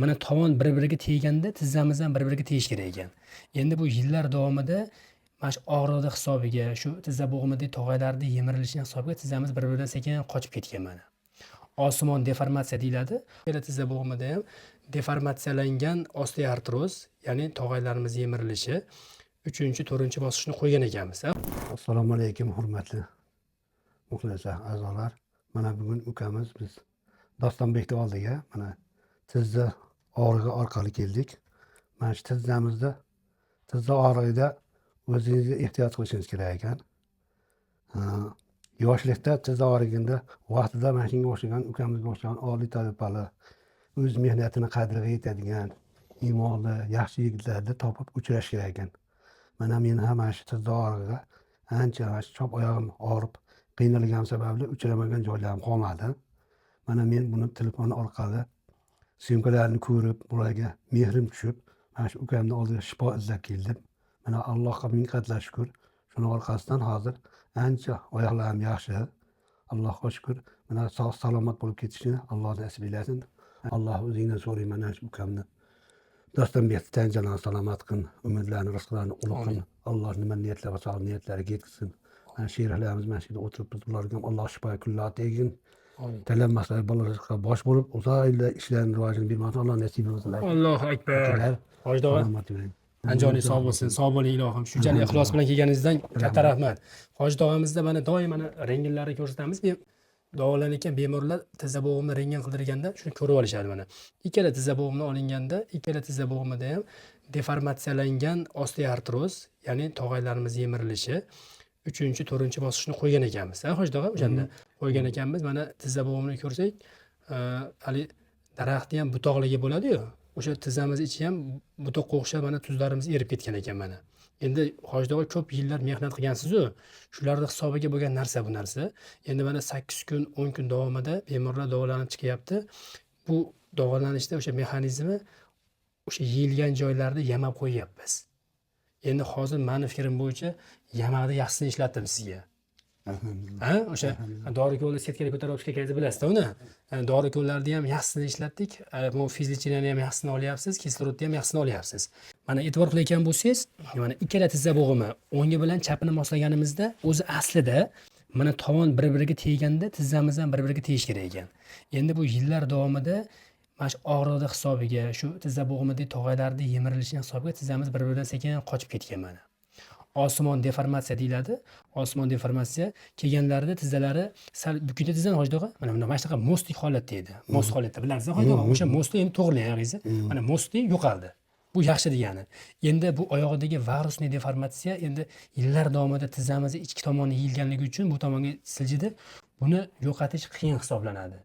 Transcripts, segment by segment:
mana tovon bir-biriga teganda tizzamiz ham bir-biriga tegish kerak ekan. Endi bu yillar davomida mana shu og'riqni hisobiga, shu tizza bo'g'imidagi tog'aylarni yemirilishining hisobiga tizzamiz bir-biridan sekin qochib ketgan mana. Osmon deformatsiya deyiladi. Ikkala tizza bo'g'imida ham deformatsiyalangan osteoartroz, ya'ni tog'aylarimiz yemirilishi 3-4 bosqichni qo'ygan ekanmiz. Assalomu alaykum hurmatli muxlislar, a'zolar. Mana bugun ukamiz biz Dostonbekni oldiga mana tizza og'rig'i orqali keldik. Mana shu tizzamizda tizza og'rig'ida o'zingizga ehtiyot qilishingiz kerak ekan. Yoshlikda tizza og'rig'ida vaqtida mana shunga o'xshagan ukamizga o'xshagan oliy tajribali, o'z mehnatini qadriga yetadigan, iymonli, yaxshi yigitlarni topib uchrash kerak ekan. Mana men ham mana shu tizza og'rig'iga ancha chop oyog'im og'rib qiynalgan sababli uchramagan joylarim qolmadi. Mana men buni telefon orqali syomkalarni ko'rib, ularga mehrim tushib, mana shu ukamni oldiga shifo izlab keldim. Mana Allohga ming qatla shukr. Shuning orqasidan hozir ancha oyoqlarim yaxshi. Allohga shukr. Mana sog' salomat bo'lib ketishni Alloh nasib etsin. Alloh o'zingdan so'rayman mana shu ukamni. Dostonbekni tan jalan salomat qilin, umidlarini, rizqlarini ulug' qilin. Alloh nima niyatlar va sog' niyatlariga yetkazsin. Mana sheriklarimiz mana shu yerda o'tirib biz bularga ham Alloh shifo kunlar tegin. Talanmaslar bolalarga bosh bo'lib, uzoq yillar ishlarini rivojini bermoqda. Alloh nasib etsin. Allohu akbar. Hojdog'a. Anjoniy sog' bo'lsin, sog' bo'ling ilohim. Shunchalik ixlos bilan kelganingizdan katta rahmat. Hoji tog'amizda mana doim mana rentgenlarni ko'rsatamiz. Davolanayotgan bemorlar tizza bo'g'imni rentgen qildirganda shuni ko'rib olishadi mana. Ikkala tizza bo'g'imni olinganda, ikkala tizza bo'g'imida ham deformatsiyalangan osteoartroz, ya'ni tog'aylarimiz yemirilishi 3-4 bosqichni qo'ygan ekanmiz. Hoji tog'a o'shanda qo'ygan ekanmiz. Mana tizza bo'g'imni ko'rsak, hali daraxtni ham butoqligi bo'ladi-yu. O'sha tizzamiz ichi ham butoqqa o'xshab mana tuzlarimiz erib ketgan ekan mana. Endi hojdog'a ko'p yillar mehnat qilgansiz-ku, shularni hisobiga bo'lgan narsa bu narsa. Endi mana 8 kun, 10 kun davomida bemorlar davolanib chiqyapti. Bu davolanishda o'sha mexanizmi o'sha yeyilgan joylarni yamab qo'yyapmiz. Endi hozir meni fikrim bo'yicha yamaqni yaxshisini ishlatdim sizga. Ha, o'sha dori-ko'lni setkaga ko'tarib olib chiqqaningizni bilasizda uni. Dori-ko'llarni ham yaxshisini ishlatdik. Bu fizlichinani ham yaxshisini olyapsiz, kislorodni ham yaxshisini olyapsiz. Mana e'tibor qilayotgan bo'lsangiz, mana ikkala tizza bo'g'imi o'ngi bilan chapini moslaganimizda o'zi aslida mana tovon bir-biriga teganda tizzamiz ham bir-biriga tegish kerak ekan. Endi bu yillar davomida mana shu og'riqni hisobiga, shu tizza bo'g'imidagi tog'aylarni yemirilishining hisobiga tizzamiz bir-biridan sekin qochib ketgan mana. Osmon deformatsiya deyiladi. Osmon deformatsiya kelganlarida tizzalari sal bukita tizzani hojdog'a mana shunaqa mostik holatda edi. Most holatda bilasizmi hojdog'a? O'sha mostni endi to'g'rilang oyog'ingizni. Mana mosti yo'qoldi. Bu yaxshi degani. Endi bu oyog'idagi virusli deformatsiya endi yillar davomida tizzamizni ichki tomoni yeyilganligi uchun bu tomonga siljidi. Buni yo'qotish qiyin hisoblanadi.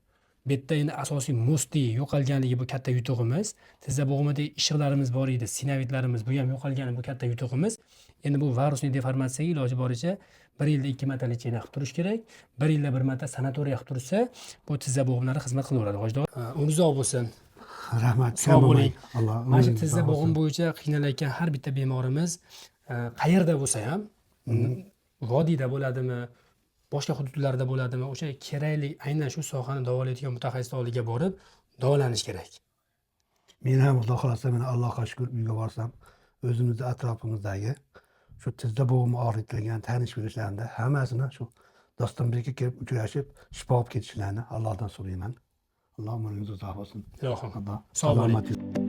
Bu yerda endi asosiy mosti yo'qolganligi bu katta yutug'imiz. Tizza bo'g'imidagi ishiqlarimiz bor edi, sinovitlarimiz bu ham yo'qolgani bu katta yutug'imiz. Endi bu virusli deformatsiyaga iloji boricha 1 yilda 2 marta lecheniya qilib turish kerak. 1 yilda 1 marta sanatoriya qilib tursa, bu tizza bo'g'imlari xizmat qilaveradi hojdog'a. Umringiz bo'lsin. Rahmat. Sog' bo'ling. Alloh. Mana shu tizza bo'g'im bo'yicha qiynalayotgan har bitta bemorimiz qayerda bo'lsa ham, vodiyda bo'ladimi, boshqa hududlarda bo'ladimi, o'sha kerakli aynan shu sohani davolaydigan mutaxassislar oldiga borib davolanish kerak. Men ham Xudo xolasa mana Allohga shukr uyga borsam, o'zimizni atrofimizdagi shu tizza bo'g'imi og'ritgan tanish bilishlarni hammasini shu Dostonbekka kelib uchrashib, shifo olib ketishlarini Allohdan so'rayman. Alloh umringizni uzoq bo'lsin. Ilohim. Alloh Sog' bo'ling. salomat